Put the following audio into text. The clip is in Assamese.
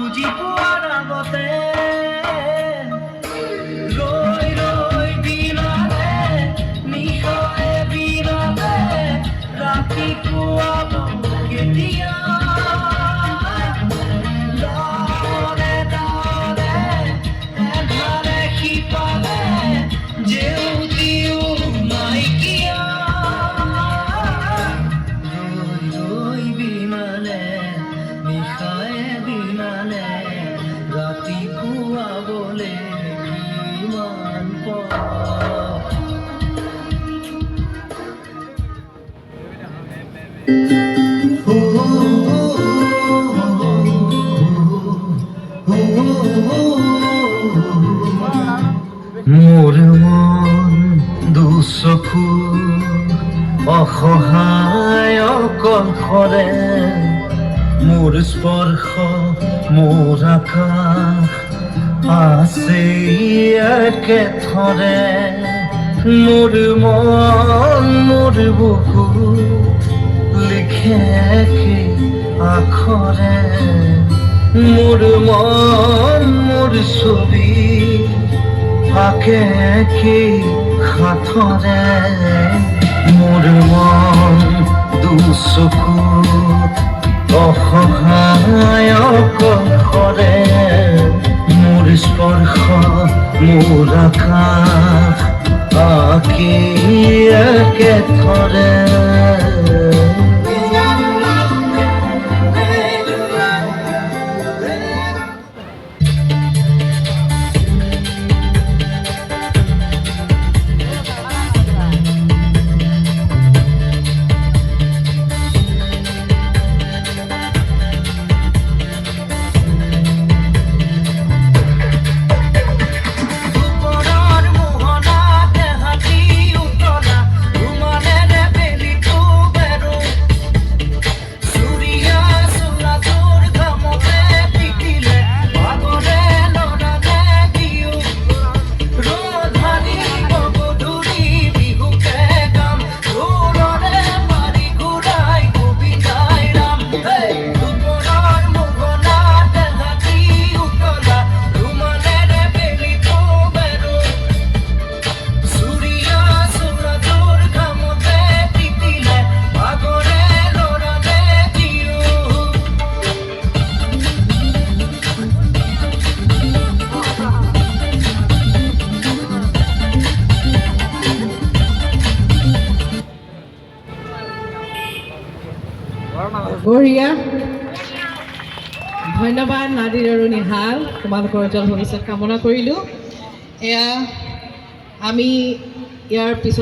বুজি পোৱাৰ আগতে ৰৈ ৰৈ দিনলে নিশায়ে বিৰাতে ৰাতিপুৱা কেতিয়া ডালে ডালে এধাৰে সিপালে জেউতিও নাইকিয়া ৰৈ বিনালে নিশায়ে বিনালে ৰাতিপুৱা বলে কিমান পথ মোৰ মন দুচকু অসহায় অকলশৰে মোৰ স্পৰ্শ মোৰ আকাশ আছে একেথৰে মোৰ মন মোৰ বুকু লিখে কি আখৰে মোৰ মন মোৰ ছবি আঁকে কি সাঁথৰে মোৰ মন দুচকু অসহায় অকলশৰে মোৰ স্পৰ্শ মোৰ আকাশ আঁকি একেথৰে বঢ়িয়া ধন্যবাদ নাদিৰ আৰু নিহাল তোমালোকৰ উজ্জ্বল ভৱিষ্যত কামনা কৰিলোঁ এয়া আমি ইয়াৰ পিছত